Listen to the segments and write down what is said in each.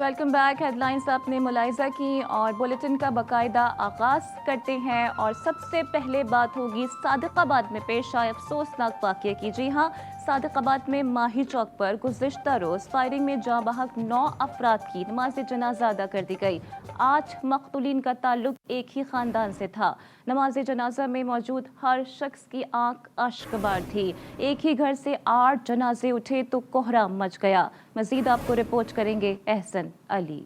Welcome back. Headlines आपने मुलाहिजा की और बुलेटिन का बाकायदा आगाज करते हैं और सबसे पहले बात होगी सादिकाबाद में पेश आए अफसोसनाक वाक़ये की। जी हाँ, सादिकाबाद में माही चौक पर गुज़िश्ता रोज़ फायरिंग में जाँ बहक 9 अफराद की नमाज जनाजा अदा कर दी गई। 8 मक़तूलीन का ताल्लुक एक ही ख़ानदान से था। नमाज जनाजा में मौजूद हर शख्स की आंख अश्कबार थी। एक ही घर से 8 जनाजे उठे तो कोहराम मच गया। मजीद आपको रिपोर्ट करेंगे एहसन अली।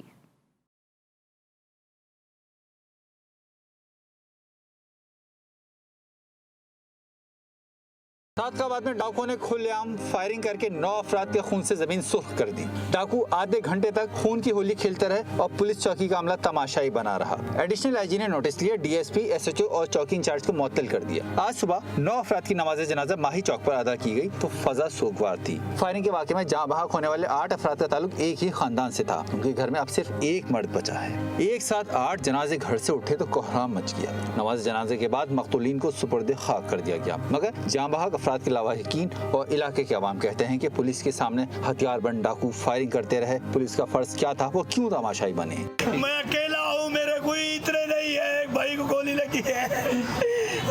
सादकाबाद में डाकुओं ने खुलेआम फायरिंग करके 9 अफराद के खून से जमीन सुर्ख कर दी। डाकू आधे घंटे तक खून की होली खेलते रहे और पुलिस चौकी का अमला तमाशाई बना रहा। एडिशनल आईजी ने नोटिस लिया, डीएसपी, एसएचओ और चौकी इंचार्ज को मुअत्तल कर दिया। आज सुबह 9 अफराद की नमाज जनाजा माही चौक पर अदा की गई तो फजा सोगवार थी। फायरिंग के वाक़े में जहाँ बहक होने वाले 8 अफराद का ताल्लुक एक ही खानदान से था। उनके घर में अब सिर्फ एक मर्द बचा है। एक साथ 8 जनाजे घर से उठे तो कोहराम मच गया। नमाज जनाजे के बाद मक़तूलीन को सुपुर्द खाक कर दिया गया, मगर जहाँ बहक अफराद के लावाहिकीन और इलाके के अवाम कहते हैं कि पुलिस के सामने हथियारबंद डाकू फायरिंग करते रहे। पुलिस का फर्ज क्या था, वो क्यों तमाशाई बने? मैं अकेला हूँ, मेरे कोई इतने नहीं है, एक भाई को गोली लगी है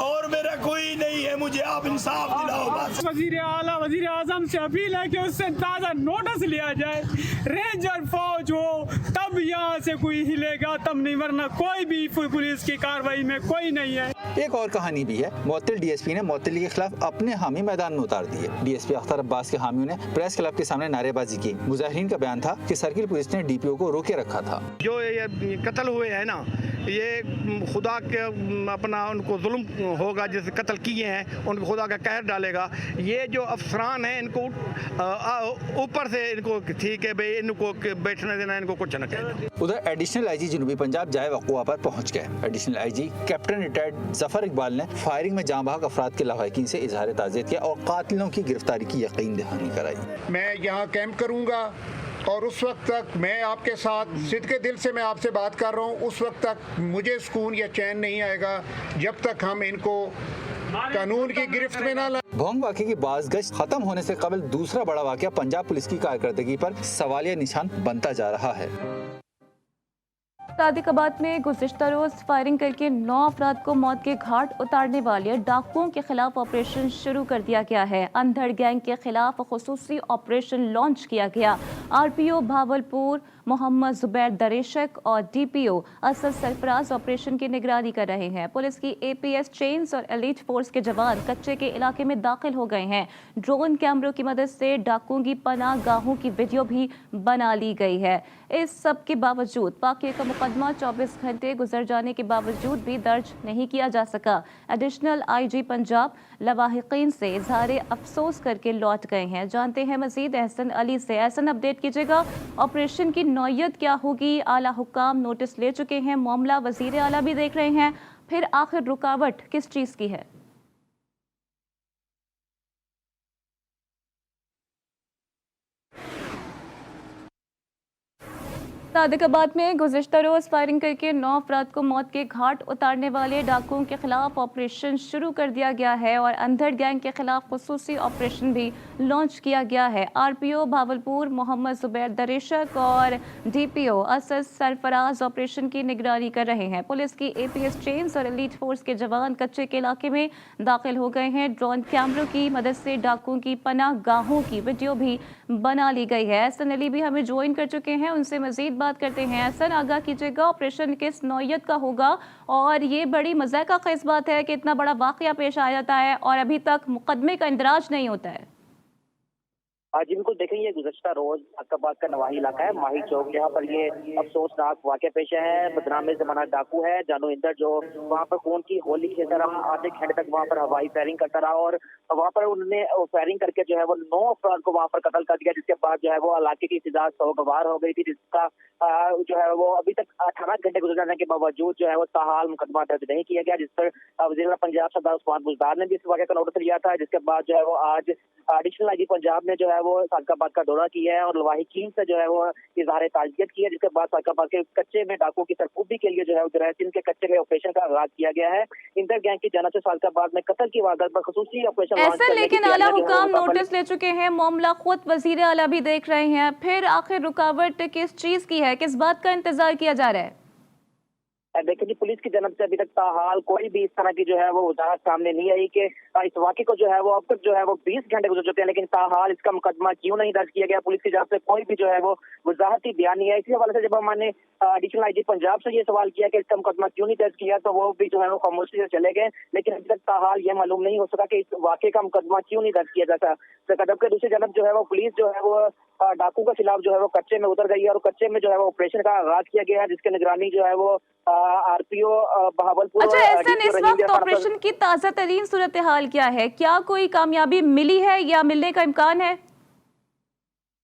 और मेरा कोई नहीं है, मुझे आप इंसाफ दिलाओ बस। वजीर आला वजीर आजम से अपील है कि उससे ताज़ा नोटिस लिया जाए। रेंजर फौज हो तब यहाँ से कोई हिलेगा, तब नहीं, वरना कोई भी पुलिस की कार्रवाई में कोई नहीं है। एक और कहानी भी है। मुअत्तल डीएसपी ने मुअत्तली के खिलाफ अपने हामी मैदान में उतार दिए। डीएसपी अख्तर अब्बास के हामियों ने प्रेस क्लब के सामने नारेबाजी की। मुजाहिरीन का बयान था कि सर्किल पुलिस ने डीपीओ को रोके रखा था। जो ये कत्ल हुए हैं ना, ये खुदा के अपना उनको जुल्म होगा, जिसे कत्ल किए हैं उनको खुदा का कहर डालेगा। ये जो अफसरान हैं इनको ऊपर से इनको ठीक है भाई, इनको बैठने देना, इनको कुछ न कहना। उधर एडिशनल आईजी जनूबी पंजाब जाए वक़ुआ पर पहुंच गए। Additional IG captain retired Zafar Iqbal ने फायरिंग में जाँ बहक अफराद के लावाहिकीन से इजहार ताज़ियत किया और कातिलों की गिरफ्तारी की यकीन दहानी कराई। मैं यहाँ कैंप करूँगा और उस वक्त तक मैं आपके साथ सिद्के दिल से मैं आपसे बात कर रहा हूँ, उस वक्त तक मुझे सुकून या चैन नहीं आएगा जब तक हम इनको कानून की गिरफ्त में ना लाएं। भोंग वाक़े की बाज़गश्त खत्म होने से कबल दूसरा बड़ा वाक़या पंजाब पुलिस की कारकर्दगी पर सवालिया निशान बनता जा रहा है। सादिकाबाद में गुज़िश्ता रोज़ फायरिंग करके 9 अफराद को मौत के घाट उतारने वाले डाकुओं के खिलाफ ऑपरेशन शुरू कर दिया गया है। अंधड़ गैंग के खिलाफ खुसूसी ऑपरेशन लॉन्च किया गया। आरपीओ भावलपुर मोहम्मद जुबैर दरेशक और डीपीओ असद सरफराज ऑपरेशन की निगरानी कर रहे हैं। पुलिस की एपीएस चेन्स और एलीट फोर्स के जवान कच्चे के इलाके में दाखिल हो गए हैं। ड्रोन कैमरों की मदद से डाकुओं की पनाह गाहों की वीडियो भी बना ली गई है। इस सब के बावजूद वाक़ये का मुकदमा 24 घंटे गुजर जाने के बावजूद भी दर्ज नहीं किया जा सका। एडिशनल आईजी पंजाब लवाहिकीन से इजहार अफसोस करके लौट गए हैं। जानते हैं मजीद एहसन अली से। एहसन, अपडेट कीजिएगा, ऑपरेशन की नौयत क्या होगी? आला हुक्काम नोटिस ले चुके हैं, मामला वजीर आला भी देख रहे हैं, फिर आखिर रुकावट किस चीज़ की है? सादिकाबाद में गुज़िश्ता रोज़ फायरिंग करके 9 अफराद को मौत के घाट उतारने वाले डाकुओं के खिलाफ ऑपरेशन शुरू कर दिया गया है और अंधड़ गैंग के खिलाफ खुसूसी ऑपरेशन भी लॉन्च किया गया है। आरपीओ भावलपुर मोहम्मद जुबैर दरेशक और डीपीओ असद सरफराज ऑपरेशन की निगरानी कर रहे हैं। पुलिस की एपीएस चेन्स और एलीट फोर्स के जवान कच्चे के इलाके में दाखिल हो गए हैं। ड्रोन कैमरों की मदद से डाकुओं की पनाह गाहों की वीडियो भी बना ली गई है। एहसन अली भी हमें ज्वाइन कर चुके हैं, उनसे मजीद बात करते हैं। एहसन, आगाह कीजिएगा, ऑपरेशन किस नौयत का होगा? और ये बड़ी मज़ाक का खेज बात है कि इतना बड़ा वाक़या पेश आ जाता है और अभी तक मुकदमे का इंदराज नहीं होता है। जी बिल्कुल, देखें ये गुज़श्ता रोज सादिकाबाद का नवाही इलाका है, माही चौक, जहाँ पर ये अफसोसनाक वाक़या पेश है। बदनाम ज़माना डाकू है जानू इंदर, जो वहाँ पर खून की होली खेलता रहा, आधे घंटे तक वहाँ पर हवाई फायरिंग करता रहा और वहाँ पर उन्होंने फायरिंग करके जो है वो 9 अफराद को वहाँ पर कत्ल कर दिया, जिसके बाद जो है वो इलाके की फिजा सोगवार हो गई थी, जिसका जो है वो अभी तक 18 घंटे गुजर जाने के बावजूद जो है वो ताहाल मुकदमा दर्ज नहीं किया गया, जिस पर वज़ीर पंजाब सरदार उस्मान बुज़दार ने भी इस वाक़े का नोटिस लिया था। जिसके बाद जो है वो आज एडिशनल आईजी पंजाब ने जो है वो सादकाबाद का दौरा किया है और लवाहिकीन से जो है वो इजहार ताजियत की है, जिसके बाद सादकाबाद के कच्चे में डाकुओं की सरकूबी के लिए जो है गृह सिंध के कच्चे में ऑपरेशन का आगाज किया गया है। इंटर गैंग की जानिब से सादकाबाद में कत्ल की वारदात पर खसूसी ऑपरेशन ऐसा, लेकिन आला हुकाम नोटिस ले चुके हैं, मामला खुद वजीर आला भी देख रहे हैं, फिर आखिर रुकावट किस चीज की है, किस बात का इंतजार किया जा रहा है? देखिए जी, पुलिस की जानब से अभी तक ताहाल कोई भी इस तरह की जो है वो वजाहत सामने नहीं आई कि इस वाक़े को जो है वो अब तक जो है वो 20 घंटे गुजर चुके हैं, लेकिन ताहाल इसका मुकदमा क्यों नहीं दर्ज किया गया। पुलिस की जानब से कोई भी जो है वो वजाहती बयान नहीं है। इसी हवाले से जब हमने एडिशनल आईजी पंजाब से ये सवाल किया कि इसका मुकदमा क्यों नहीं दर्ज किया, तो वो भी जो है वो खामोशी से चले गए, लेकिन अभी तक ताहाल ये मालूम नहीं हो सका कि इस वाक़े का मुकदमा क्यों नहीं दर्ज किया जाता। जबकि दूसरी जानब जो है वो पुलिस जो है वो डाकू के खिलाफ जो है वो कच्चे में उतर गई है और कच्चे में जो है वो ऑपरेशन का आगाज किया गया है, जिसकी निगरानी जो है वो आरपीओ बहावलपुर। अच्छा एहसन, इस वक्त ऑपरेशन की ताज़ा तरीन सूरत हाल क्या है? क्या कोई कामयाबी मिली है या मिलने का इम्कान है?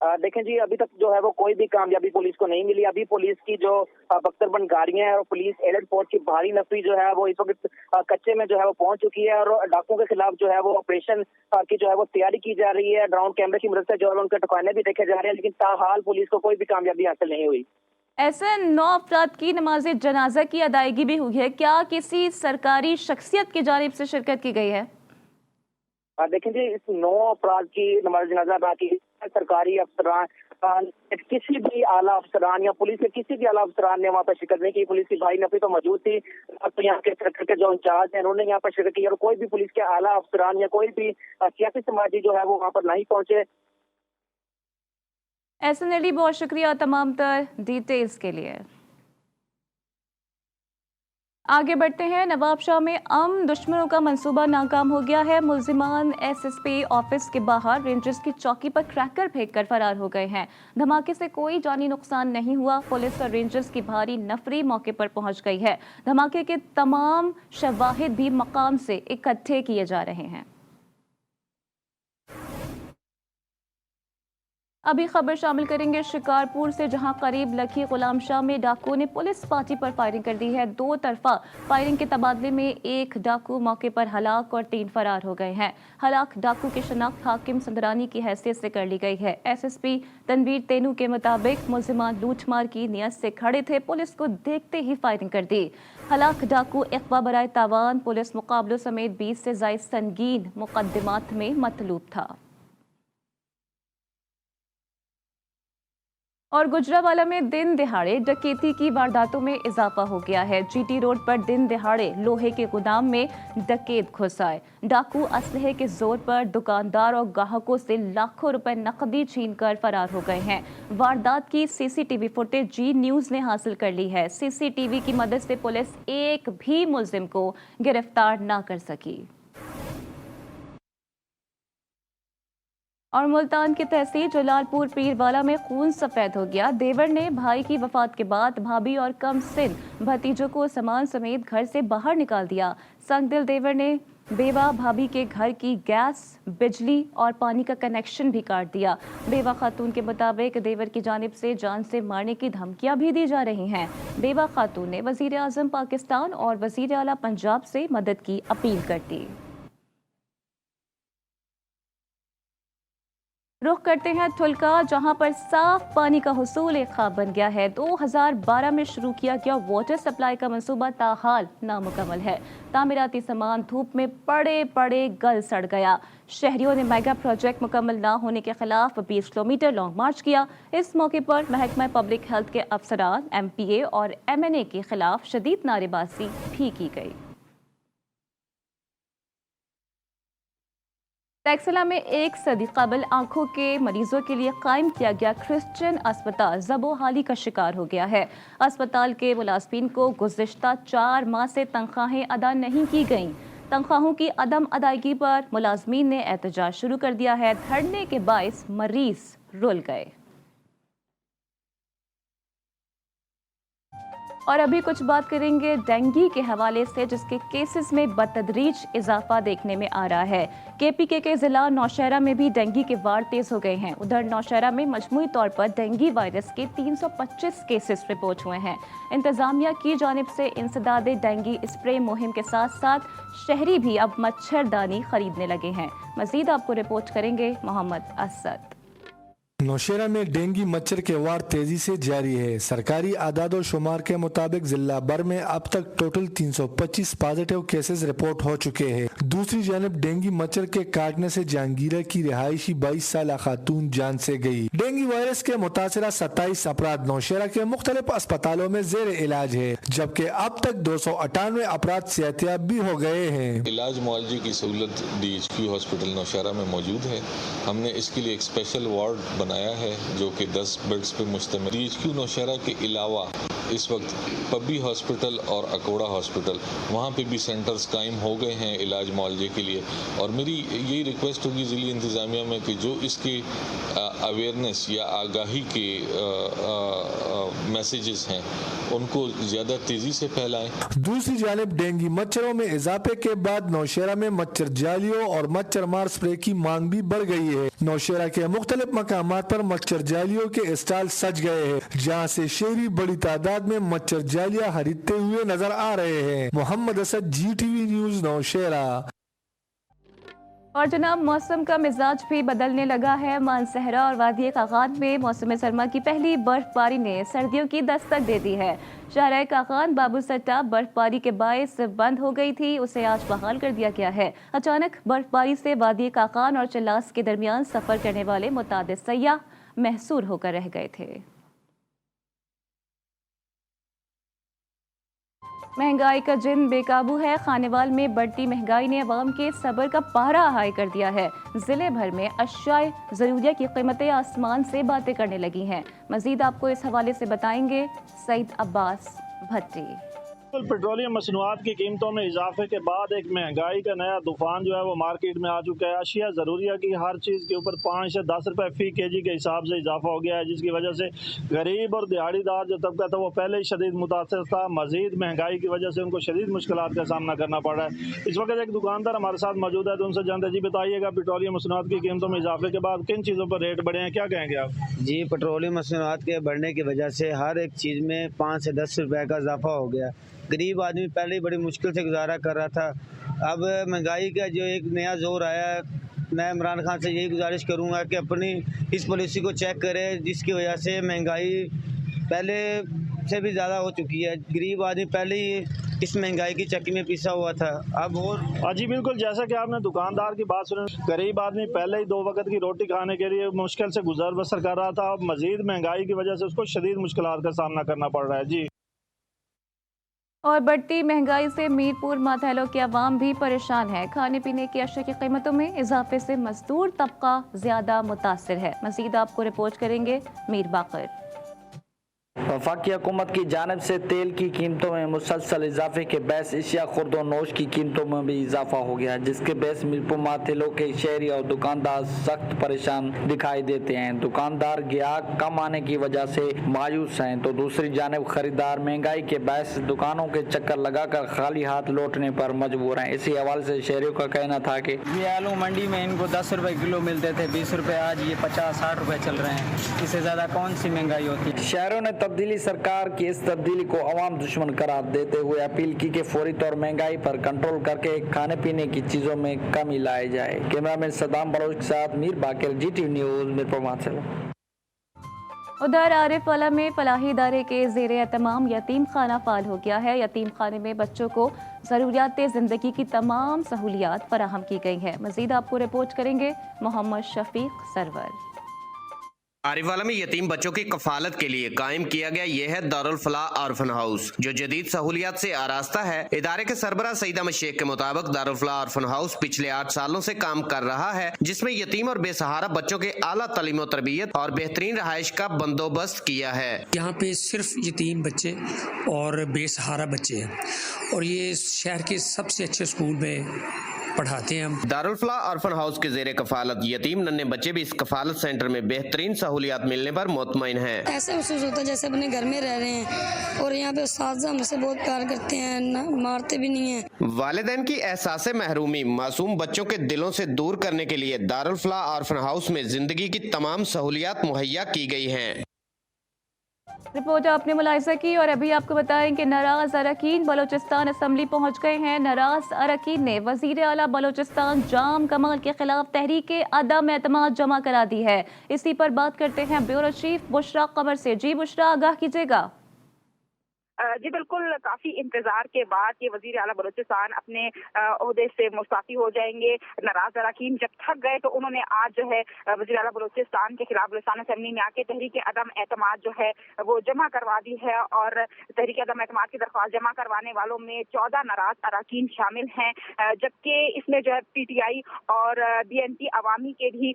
देखें जी, अभी तक जो है वो कोई भी कामयाबी पुलिस को नहीं मिली। अभी पुलिस की जो बख्तरबंद गाड़ियां हैं और पुलिस एलर्ट फोर्स की भारी नफरी जो है वो इस वक्त कच्चे में जो है वो पहुंच चुकी है और डाकुओं के खिलाफ जो है वो ऑपरेशन की जो है वो तैयारी की जा रही है। ड्रोन कैमरे की मदद से जो है उनके ठिकाने भी देखे जा रहे हैं, लेकिन ताहाल पुलिस को कोई भी कामयाबी हासिल नहीं हुई। ऐसे 9 अफराद की नमाज जनाजा की अदायगी भी हुई है, क्या किसी सरकारी शख्सियत की जानिब से शिरकत की गई है? देखें जी, इस 9 अफराद की नमाज जनाजा अदा की सरकारी अफसरान, किसी भी आला अफसरान या पुलिस के किसी भी आला अफसरान ने वहाँ पर शिरकत नहीं की। पुलिस की भारी नफरी तो मौजूद थी, तो यहाँ के सेक्टर के जो इंचार्ज हैं उन्होंने यहाँ पर शिरकत की और कोई भी पुलिस के आला अफसरान या कोई भी सियासी समाजी जो है वो वहाँ पर नहीं पहुंचे। एहसन अली, बहुत शुक्रिया तमाम तर डिटेल्स के लिए। आगे बढ़ते हैं। नवाबशाह में दुश्मनों का मंसूबा नाकाम हो गया है। मुल्जिमान एसएसपी ऑफिस के बाहर रेंजर्स की चौकी पर क्रैकर फेंककर फरार हो गए हैं। धमाके से कोई जानी नुकसान नहीं हुआ। पुलिस और रेंजर्स की भारी नफरी मौके पर पहुंच गई है। धमाके के तमाम शवाहिद भी मकाम से इकट्ठे किए जा रहे हैं। अभी खबर शामिल करेंगे शिकारपुर से, जहां करीब लखी गुलाम शाह में डाकुओं ने पुलिस पार्टी पर फायरिंग कर दी है। 2 तरफा फायरिंग के तबादले में एक डाकू मौके पर हलाक और 3 फरार हो गए हैं। हलाक डाकू की शनाख्त हाकिम संदरानी की हैसियत से कर ली गई है। एसएसपी तनवीर तेनू के मुताबिक मुल्जिमान लूटमार की नियत से खड़े थे, पुलिस को देखते ही फायरिंग कर दी। हलाक डाकू इक़वा बराए तावान पुलिस मुकाबलों समेत 20 से ज़ायद संगीन मुकदमात में मतलूब था। और गुजरावाला में दिन दिहाड़े डकैती की वारदातों में इजाफा हो गया है। जीटी रोड पर दिन दिहाड़े लोहे के गोदाम में डकैत घुस आए। डाकू असलहे के जोर पर दुकानदार और ग्राहकों से लाखों रुपए नकदी छीनकर फरार हो गए हैं। वारदात की सीसीटीवी फुटेज जी न्यूज ने हासिल कर ली है। सीसीटीवी की मदद से पुलिस एक भी मुल्जिम को गिरफ्तार ना कर सकी। और मुल्तान की तहसील जलालपुर पीरवाला में खून सफेद हो गया। देवर ने भाई की वफात के बाद भाभी और कम सिन भतीजों को सामान समेत घर से बाहर निकाल दिया। संगदिल देवर ने बेवा भाभी के घर की गैस, बिजली और पानी का कनेक्शन भी काट दिया। बेवा खातून के मुताबिक देवर की जानिब से जान से मारने की धमकियां भी दी जा रही हैं। बेवा खातून ने वजीर आजम पाकिस्तान और वजीर आला पंजाब से मदद की अपील कर दी। रुख करते हैं ठुलका, जहां पर साफ पानी का हुसूल एक ख्वाब बन गया है। 2012 में शुरू किया गया वाटर सप्लाई का मंसूबा ताहाल नामुकम्मल है। तामीराती सामान धूप में पड़े पड़े गल सड़ गया। शहरियों ने मेगा प्रोजेक्ट मुकम्मल ना होने के खिलाफ 20 किलोमीटर लॉन्ग मार्च किया। इस मौके पर महकमा पब्लिक हेल्थ के अफसरान, MPA और MNA के खिलाफ शदीद नारेबाजी भी की गई। टैक्सला में 1 सदी कबल आंखों के मरीजों के लिए कायम किया गया क्रिश्चियन अस्पताल ज़बोहाली का शिकार हो गया है। अस्पताल के मुलाजमीन को गुज़िश्ता 4 माह से तनख्वाहें अदा नहीं की गईं। तनख्वाहों की अदम अदायगी पर मुलाजमीन ने एहतजाज शुरू कर दिया है। धरने के बायस मरीज रुल गए। और अभी कुछ बात करेंगे डेंगू के हवाले से, जिसके केसेस में बतदरीज इजाफा देखने में आ रहा है। KPK के जिला नौशहरा में भी डेंगू के वार तेज हो गए हैं। उधर नौशहरा में मजमूई तौर पर डेंगू वायरस के 325 केसेस रिपोर्ट हुए हैं। इंतजामिया की जानिब से इंसदाद डेंगू स्प्रे मुहिम के साथ साथ शहरी भी अब मच्छरदानी खरीदने लगे हैं। मजीद आपको रिपोर्ट करेंगे मोहम्मद असद। नौशेरा में डेंगू मच्छर के वार तेजी से जारी है। सरकारी आदाद और शुमार के मुताबिक जिला भर में अब तक टोटल 325 पॉजिटिव केसेस रिपोर्ट हो चुके हैं। दूसरी जानब डेंगू मच्छर के काटने से जहांगीरा की रिहायशी 22 साल खातून जान से गई। डेंगू वायरस के मुतासरा 27 अफराद नौशेरा के मुख्तलिफ अस्पतालों में जेर इलाज है, जबकि अब तक 298 अफराद सेहतियाब भी हो गए हैं। इलाज मुआलजे की सहूलत DHQ हॉस्पिटल नौशेरा में मौजूद है। हमने इसके लिए एक स्पेशल वार्ड बनाया है जो कि 10 बेड्स पे मुश्तमिल। DHQ नौशेरा के अलावा इस वक्त पब्बी हॉस्पिटल और अकोड़ा हॉस्पिटल वहाँ पे भी सेंटर्स कायम हो गए हैं इलाज मुआलजे के लिए। और मेरी यही रिक्वेस्ट होगी ज़िली इंतज़ामिया में कि जो इसके अवेयरनेस या आगाही के मैसेजेस हैं उनको ज़्यादा तेज़ी से फैलाएं। दूसरी जानिब डेंगू मच्छरों में इजाफे के बाद नौशेरा में मच्छर जालियों और मच्छर मार स्प्रे की मांग भी बढ़ गई है। नौशेरा के मुख्तलिफ मकामात पर मच्छर जालियों के स्टॉल सज गए हैं, जहाँ से शहरी बड़ी तादाद में मच्छर जालियां खरीदते हुए नजर आ रहे हैं। Mohammad Asad, GTV news, Nowshera. और जनाब, मौसम का मिजाज भी बदलने लगा है। मानसहरा और वादी कागान में मौसम सरमा की पहली बर्फबारी ने सर्दियों की दस्तक दे दी है। शाहराह कागान बाबू सट्टा बर्फबारी के बायस बंद हो गई थी, उसे आज बहाल कर दिया गया है। अचानक बर्फबारी से वादी कागान और चलास के दरमियान सफर करने वाले मुतादिद सयाह महसूर होकर रह गए थे। महंगाई का जिन बेकाबू है। खानेवाल में बढ़ती महंगाई ने अवाम के सब्र का पारा हाई कर दिया है। जिले भर में अशियाए ज़रूरिया की कीमतें आसमान से बातें करने लगी हैं। मजीद आपको इस हवाले से बताएंगे सईद अब्बास भट्टी। पेट्रोलियम मसनूआत की कीमतों में इजाफे के बाद एक महंगाई का नया तूफान जो है वो मार्केट में आ चुका है। अशिया ज़रूरिया की हर चीज़ के ऊपर 5 से 10 रुपए फी केजी के हिसाब से इजाफा हो गया है, जिसकी वजह से गरीब और दिहाड़ीदार जो तबका था वो पहले ही शदीद मुतासर था। मजीद महंगाई की वजह से उनको शदीद मुश्किलात का सामना करना पड़ रहा है। इस वक्त एक दुकानदार हमारे साथ मौजूद है, तो उनसे जानते जी बताइएगा पेट्रोलियम मसनूआत की कीमतों में इजाफे के बाद किन चीज़ों पर रेट बढ़े हैं, क्या कहेंगे आप? जी, पेट्रोलियम मसनूआत के बढ़ने की वजह से हर एक चीज़ में 5 से 10 रुपए का इजाफा हो गया। गरीब आदमी पहले ही बड़ी मुश्किल से गुजारा कर रहा था। अब महंगाई का जो एक नया जोर आया है, मैं इमरान खान से यही गुजारिश करूंगा कि अपनी इस पॉलिसी को चेक करें, जिसकी वजह से महंगाई पहले से भी ज़्यादा हो चुकी है। गरीब आदमी पहले ही इस महंगाई की चक्की में पिसा हुआ था। अब और जी बिल्कुल, जैसा कि आपने दुकानदार की बात सुनी, गरीब आदमी पहले ही 2 वक्त की रोटी खाने के लिए मुश्किल से गुजर बसर कर रहा था। अब मजीद महंगाई की वजह से उसको शदीद मुश्किलात का सामना करना पड़ रहा है। जी, और बढ़ती महंगाई से मीरपुर माथैलो के अवाम भी परेशान है। खाने पीने की अशिया की कीमतों में इजाफे से मजदूर तबका ज्यादा मुतासिर है। मजीद आपको रिपोर्ट करेंगे मीर बाकर। वफाकी हुकूमत की जानिब से तेल की कीमतों में मुसलसल इजाफे के बैस एशिया खुर्द और नोश की कीमतों में भी इजाफा हो गया, जिसके बैस मीरपुर माथेलो के शहरी और दुकानदार सख्त परेशान दिखाई देते हैं। दुकानदार ग्राहक कम आने की वजह से मायूस हैं, तो दूसरी जानिब खरीदार महंगाई के बैस दुकानों के चक्कर लगाकर खाली हाथ लौटने पर मजबूर हैं। इसी हवाले से शहरियों का कहना था कि ये आलू मंडी में इनको 10 रुपए किलो मिलते थे, 20 रुपए, आज ये 50-60 रुपए चल रहे हैं। इससे ज़्यादा कौन सी महंगाई होती है? शहरों ने तब्दीली सरकार की इस तब्दीली को अवाम दुश्मन करार देते हुए अपील की कि फौरी तौर महंगाई पर कंट्रोल करके खाने पीने की चीजों में कमी लाई जाए। कैमरामैन सदाम बलोच के साथ मीर बाकर, GTV न्यूज, मीरपुर माथेलो। उधर आरिफ वाला में फलाही इदारे के ज़ेरे एहतमाम यतीम खाना फाल हो गया है। यतीम खाने में बच्चों को ज़रूरियात ज़िंदगी की तमाम सहूलियात फराहम की गई हैं। मज़ीद आपको रिपोर्ट करेंगे मोहम्मद शफीक सरवर। आरिफवाला में यतीम बच्चों की कफालत के लिए कायम किया गया यह है दारुल फलाह ऑर्फन हाउस, जो जदीद सहूलियात से आरास्ता है। इदारे के सरबरा सईद अहमद शेख के मुताबिक दारुल फलाह ऑर्फन हाउस पिछले 8 सालों से काम कर रहा है, जिसमें यतीम और बेसहारा बच्चों के आला तालीम और तरबियत और बेहतरीन रहायश का बंदोबस्त किया है। यहाँ पे सिर्फ यतीम बच्चे और बेसहारा बच्चे हैं, और ये शहर के सबसे अच्छे स्कूल में पढ़ाते हैं हम। दारुल फलाह ऑर्फन हाउस के ज़ेरे कफालत यतीम नन्हे बच्चे भी इस कफालत सेंटर में बेहतरीन सहूलियात मिलने पर मुतमईन हैं। ऐसा महसूस होता है जैसे अपने घर में रह रहे हैं, और यहाँ पे उस्ताद हमसे बहुत प्यार करते हैं, मारते भी नहीं हैं। वालिदैन की एहसास महरूमी मासूम बच्चों के दिलों से दूर करने के लिए दारुल फलाह ऑर्फन हाउस में जिंदगी की तमाम सहूलियात मुहैया की गई हैं। रिपोर्ट आपने मुलाहिजा की और अभी आपको बताएं कि नाराज अरकान बलोचिस्तान असम्बली पहुंच गए हैं। नाराज अरकान ने वजीर आला बलोचिस्तान जाम कमाल के खिलाफ तहरीक अदम एतमाद जमा करा दी है। इसी पर बात करते हैं ब्यूरो चीफ बुशरा कमर से। जी बुशरा, आगाह कीजिएगा। जी बिल्कुल, काफी इंतजार के बाद ये वजीर आला बलूचिस्तान अपने ओहदे से मुस्ताफी हो जाएंगे। नाराज अरकान जब थक गए तो उन्होंने आज जो है वजीर आला बलूचिस्तान के खिलाफ बलूचिस्तान असेंबली में आके तहरीक अदम एतमाद जो है वो जमा करवा दी है और तहरीक अदम एतमाद की दरख्वास्त जमा करवाने वालों में 14 नाराज अरकान शामिल हैं, जबकि इसमें जो है PTI और BNP अवामी के भी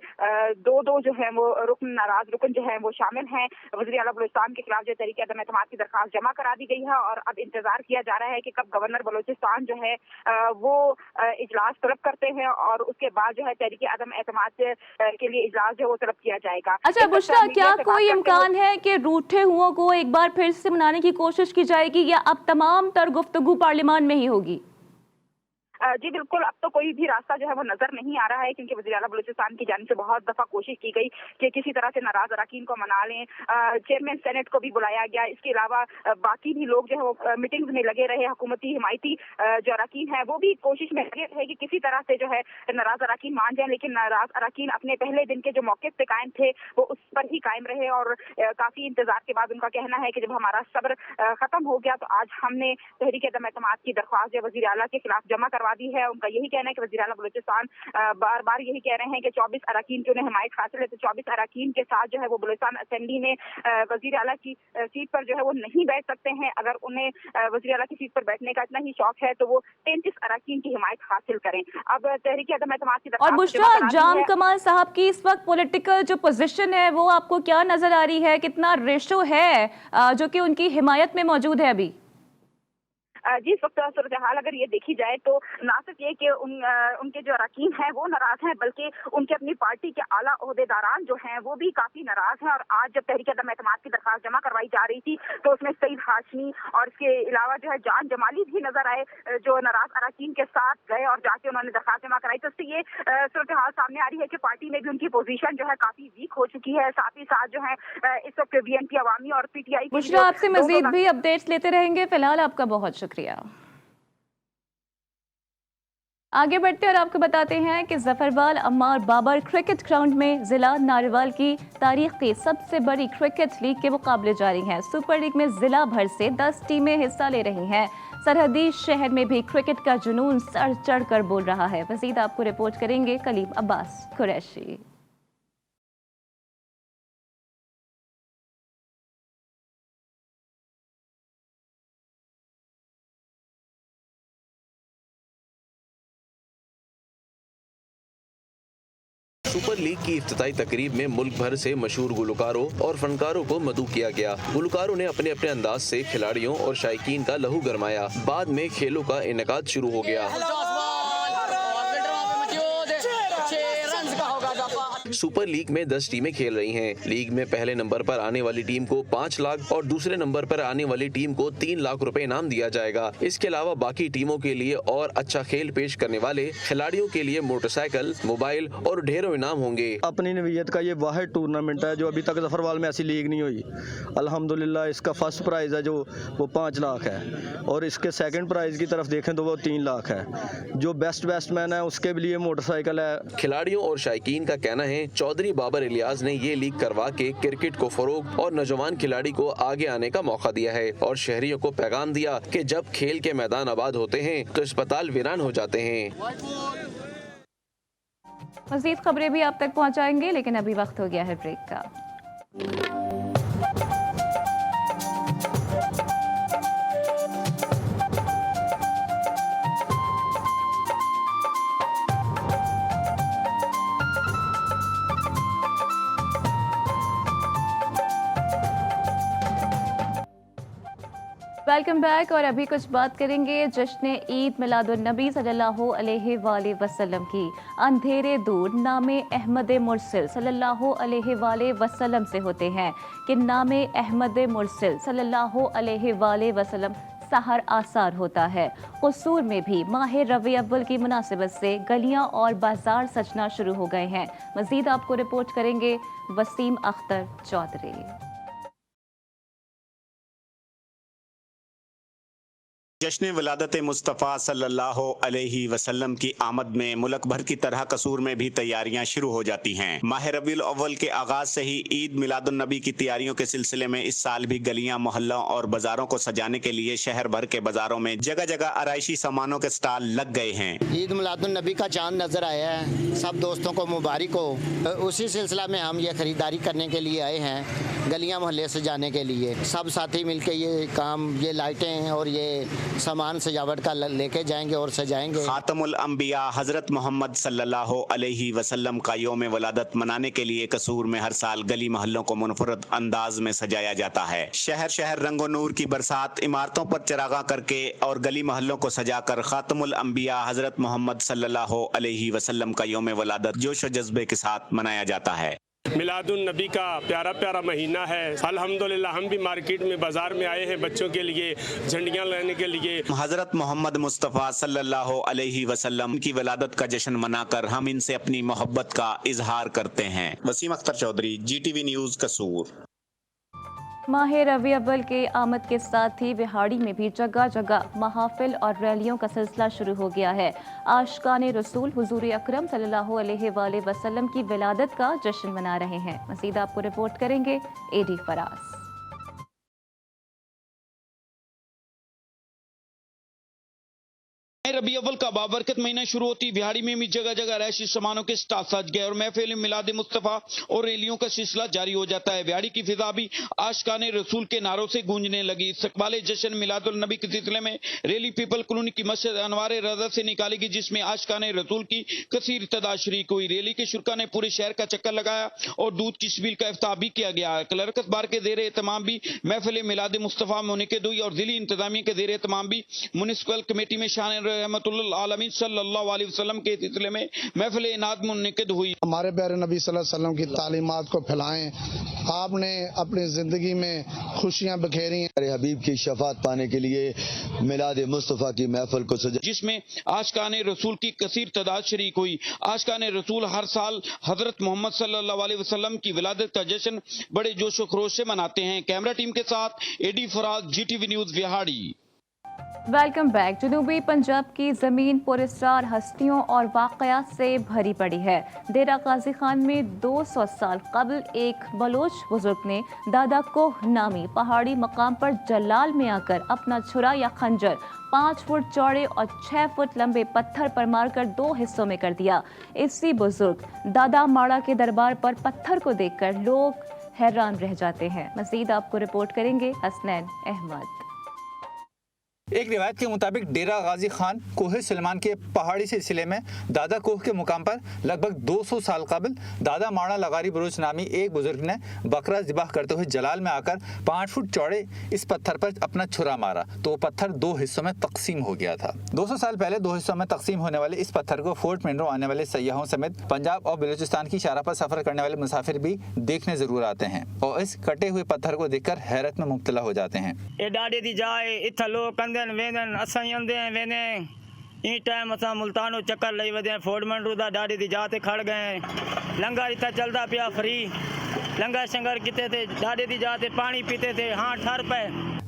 दो जो है वो नाराज रुकन जो है वो शामिल हैं। वजीर आला बलूचिस्तान के खिलाफ जो तहरीक अदम एतमाद की दरख्वास्त जमा करा दी गई है और अब इंतजार किया जा रहा है कि कब गवर्नर बलूचिस्तान जो है वो इजलास तलब करते हैं और उसके बाद जो है तहरीक अदम एतमाद के लिए इजलास जो है वो तलब किया जाएगा। अच्छा बुशरा, क्या कोई इम्कान है कि रूठे हुओं को एक बार फिर से मनाने की कोशिश की जाएगी या अब तमाम तर गुफ्तगू पार्लियामान में ही होगी? जी बिल्कुल, अब तो कोई भी रास्ता जो है वो नजर नहीं आ रहा है, क्योंकि वज़ीर आला बलूचिस्तान की जानिब से बहुत दफा कोशिश की गई कि किसी तरह से नाराज अरकान को मना लें। चेयरमैन सेनेट को भी बुलाया गया, इसके अलावा बाकी भी लोग जो है वो मीटिंग्स में लगे रहे। हुकूमती हिमायती जो अरकान है वो भी कोशिश में लगे रहे कि किसी तरह से जो है नाराज अरकान मान जाए, लेकिन नाराज अरकान अपने पहले दिन के जो मौके पे कायम थे वो उस पर ही कायम रहे और काफी इंतजार के बाद उनका कहना है कि जब हमारा सब्र खत्म हो गया तो आज हमने तहरीक अदम एतमाद की दरख्वास्त जो वज़ीर आला के खिलाफ जमा करवा दी है। उनका यही कहना है कि वज़ीर आला बलूचिस्तान बार बार यही कह रहे हैं कि 24 अरकान की उन्हें हिमायत हासिल है, तो 24 अरकान के साथ जो है वो बलूचिस्तान असेंबली में वज़ीर आला की सीट पर जो है वो नहीं बैठ सकते हैं। अगर उन्हें वज़ीर आला की सीट पर बैठने का इतना ही शौक है तो वो 33 अरकान की हिमायत हासिल करें। अब तहरीक अदम एतमाद की और बुशरा, जाम कमाल साहब की इस वक्त पॉलिटिकल जो पोजीशन है वो आपको क्या नजर आ रही है? कितना रेशो है जो कि उनकी हिमायत में मौजूद है अभी? जी, इस वक्त सूरत हाल अगर ये देखी जाए तो ना सिर्फ ये कि उनके जो अरकान हैं वो नाराज हैं, बल्कि उनके अपनी पार्टी के आला ओहदेदारान जो हैं वो भी काफी नाराज हैं। और आज जब तहरीक अदम एतमाद की दरख्वास्त जमा करवाई जा रही थी तो उसमें सईद हाशमी और इसके अलावा जो है जान जमाली भी नजर आए, जो नाराज अरकान के साथ गए और जाके उन्होंने दरख्वास्त जमा कराई। तो इससे ये सूरत हाल सामने आ रही है कि पार्टी में भी उनकी पोजीशन जो है काफी वीक हो चुकी है। साथ ही साथ जो है इस वक्त BNP अवामी और PTI बुशरा, आपसे मजीद भी अपडेट्स लेते रहेंगे। फिलहाल आपका बहुत शुक्रिया। आगे बढ़ते और आपको बताते हैं कि जफरवाल अम्मार बाबर क्रिकेट ग्राउंड में जिला नारवाल की तारीख की सबसे बड़ी क्रिकेट लीग के मुकाबले जारी हैं। सुपर लीग में जिला भर से 10 टीमें हिस्सा ले रही हैं। सरहदी शहर में भी क्रिकेट का जुनून सर चढ़कर बोल रहा है। मज़ीद आपको रिपोर्ट करेंगे कलीम अब्बास कुरैशी। सुपर लीग की इफ्तिताई तकरीब में मुल्क भर से मशहूर गुलकारों और फनकारों को मदऊ किया गया। गुलकारों ने अपने अपने अंदाज से खिलाड़ियों और शायकीन का लहू गरमाया। बाद में खेलों का इनेकाद शुरू हो गया। सुपर लीग में 10 टीमें खेल रही हैं। लीग में पहले नंबर पर आने वाली टीम को 5 लाख और दूसरे नंबर पर आने वाली टीम को 3 लाख रुपए इनाम दिया जाएगा। इसके अलावा बाकी टीमों के लिए और अच्छा खेल पेश करने वाले खिलाड़ियों के लिए मोटरसाइकिल, मोबाइल और ढेरों इनाम होंगे। अपनी नवीयत का ये वाहिद टूर्नामेंट है जो अभी तक जफरवाल में ऐसी लीग नहीं हुई। अल्हम्दुलिल्लाह इसका फर्स्ट प्राइज है जो वो 5 लाख है और इसके सेकंड प्राइज की तरफ देखें तो वो 3 लाख है। जो बेस्ट बैट्समैन है उसके लिए मोटरसाइकिल है। खिलाड़ियों और शायकीन का कहना है चौधरी बाबर इलियास ने ये लीग करवा के क्रिकेट को फरोग और नौजवान खिलाड़ी को आगे आने का मौका दिया है और शहरियों को पैगाम दिया कि जब खेल के मैदान आबाद होते हैं तो अस्पताल वीरान हो जाते हैं। मज़ीद खबरें भी आप तक पहुंचाएंगे, लेकिन अभी वक्त हो गया है ब्रेक का। वेलकम बैक और अभी कुछ बात करेंगे जश्न ईद मिलादुन्नबी सल्लल्लाहु अलैहि वसल्लम की। अंधेरे दूर नामे अहमद मुरसिल सल्लल्लाहु अलैहि वसल्लम से होते हैं कि नामे अहमद मुरसिल सल्लल्लाहु अलैहि वसल्लम सहर आसार होता है। कसूर में भी माह रबी अव्वल की मुनासिबत से गलियां और बाजार सजना शुरू हो गए हैं। मज़ीद आपको रिपोर्ट करेंगे वसीम अख्तर चौधरी। जश्न विलादत मुस्तफ़ा सल्लल्लाहु अलैहि वसल्लम की आमद में मुल्क भर की तरह कसूर में भी तैयारियां शुरू हो जाती हैं। माह रबीउल अव्वल के आगाज से ही ईद मिलादुन नबी की तैयारियों के सिलसिले में इस साल भी गलियां, मोहल्लों और बाजारों को सजाने के लिए शहर भर के बाजारों में जगह जगह आराइशी सामानों के स्टॉल लग गए हैं। ईद मिलादुन नबी का चांद नजर आया है, सब दोस्तों को मुबारक हो। उसी सिलसिला में हम ये खरीदारी करने के लिए आए हैं, गलियां मोहल्ले सजाने के लिए। सब साथी मिलकर ये काम, ये लाइटें और ये सामान सजावट का लेके जाएंगे और सजाएंगे। खातमुल अंबिया हजरत मोहम्मद सल्लल्लाहु अलैहि वसल्लम का यौम वलादत मनाने के लिए कसूर में हर साल गली मोहल्लों को मुनफरद अंदाज में सजाया जाता है। शहर शहर रंगो नूर की बरसात, इमारतों पर चरागा करके और गली मोहल्लों को सजाकर खातमुल अंबिया हजरत मोहम्मद सल्लल्लाहु अलैहि वसल्लम का यौम वलादत जोश और जज्बे के साथ मनाया जाता है। मिलादुन नबी का प्यारा प्यारा महीना है। अल्हम्दुलिल्लाह हम भी मार्केट में बाजार में आए हैं बच्चों के लिए झंडियाँ लेने के लिए। हजरत मोहम्मद मुस्तफ़ा सल्लल्लाहु अलैहि वसल्लम की विलादत का जश्न मनाकर हम इनसे अपनी मोहब्बत का इजहार करते हैं। वसीम अख्तर चौधरी, GTV न्यूज़, कसूर। माह रबी अव्वल के आमद के साथ ही बिहाड़ी में भी जगह जगह महाफिल और रैलियों का सिलसिला शुरू हो गया है। आशिकाने रसूल हुजूर अकरम सल्लल्लाहु अलैहि वसल्लम की विलादत का जश्न मना रहे हैं। मज़ीद आपको रिपोर्ट करेंगे AD फराज। रबी अव्वल का बाबरकत महीना शुरू होती बिहाड़ी में भी जगह जगह रैशी सामानों के स्टॉल सज गए और महफिल मिलाद मुस्तफ़ा और रैलियों का सिलसिला जारी हो जाता है। बिहाड़ी की फिजा भी आशिकाने रसूल के नारों से गूंजने लगी। इस्तकबाल जश्न मिलादुल नबी के सिलसिले में रैली पीपल कॉलोनी की मस्जिद अनवारे रज़ा से निकाली गई, जिसमें आशिकाने रसूल की कसीर तादाद शरीक हुई। रैली के शुरा ने पूरे शहर का चक्कर लगाया और दूध की छबील का इफ्ताह भी किया गया। क्लर्कस बार के जेर एहतमाम भी महफिल मिलाद मुस्तफ़ा मुनक़िद हुई और जिली इंतजामिया के जेर एहतमाम भी म्युनिसिपल कमेटी में शान रहमतुल्लिल आलमीन सल्लल्लाहु अलैहि वसल्लम के सिलसिले में महफिल इनाद मुनक़िद हुई। हमारे प्यारे नबी सल्लल्लाहु अलैहि वसल्लम की तालीमात को फैलाएं। आपने अपनी जिंदगी में खुशियां बखेरी हैं। हमारे हबीब की शफात पाने के लिए मिलाद मुस्तफ़ा की महफिल को सजा, जिसमें आशिकाने रसूल की कसीर तादाद शरीक हुई। आशिकाने रसूल हर साल हजरत मोहम्मद सल्लल्लाहु अलैहि वसल्लम की विलादत का जश्न बड़े जोश व खरोश से मनाते हैं। कैमरा टीम के साथ AD फराज, GTV न्यूज़, बिहाड़ी। Welcome back. जनूबी पंजाब की ज़मीन पुरस्कार हस्तियों और वाक़यात से भरी पड़ी है। डेरा गाजी खान में 200 साल कबल एक बलोच बुजुर्ग ने दादा कोह नामी पहाड़ी मकाम पर जलाल में आकर अपना छुरा या खंजर 5 फुट चौड़े और 6 फुट लंबे पत्थर पर मारकर 2 हिस्सों में कर दिया। इसी बुजुर्ग दादा माड़ा के दरबार पर पत्थर को देखकर लोग हैरान रह जाते हैं। मज़ीद आपको रिपोर्ट करेंगे हसनैन अहमद। एक रिवायत के मुताबिक डेरा गाजी खान कोहे सलमान के पहाड़ी सिलसिले में दादा कोह के मुकाम पर लगभग 200 साल कबल दादा माड़ा लगारी बरूच नामी एक बुजुर्ग ने बकरा ज़िबाह करते हुए जलाल में आकर 5 फुट चौड़े इस पत्थर पर अपना छुरा मारा तो वो पत्थर 2 हिस्सों में तकसीम हो गया था। 200 साल पहले 2 हिस्सों में तकसीम होने वाले इस पत्थर को फोर्ट मिनरो आने वाले सयाहों समेत पंजाब और बलूचिस्तान की शाहराह पर सफर करने वाले मुसाफिर भी देखने जरूर आते हैं और इस कटे हुए पत्थर को देखकर हैरत में मुब्तला हो जाते हैं। वेंदन असां आंदे वेंदे ई टाइम असां मुल्तानो चक्कर लई वदे फोर्ट मंडरू दा डाडी दी जाते खड़ गए। लंगर इतना चलदा पिया फ्री, लंगर शंगर किते थे, डाडी दी जाते पानी पीते थे। हाँ ठहर पे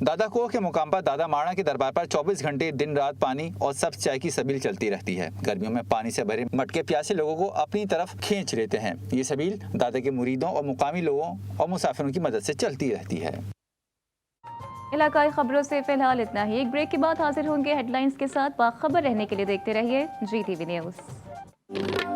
दादा कोह के मुकाम पर दादा माड़ा के दरबार पर 24 घंटे दिन रात पानी और सब्ज चाय की सबील चलती रहती है। गर्मियों में पानी से भरे मटके प्यासे लोगों को अपनी तरफ खींच लेते हैं। ये सबील दादा के मुरीदों और मुकामी लोगों और मुसाफिरों की मदद से चलती रहती है। इलाकाई खबरों से फिलहाल इतना ही। एक ब्रेक के बाद हाजिर होंगे हेडलाइंस के साथ। बाखबर रहने के लिए देखते रहिए GTV न्यूज़।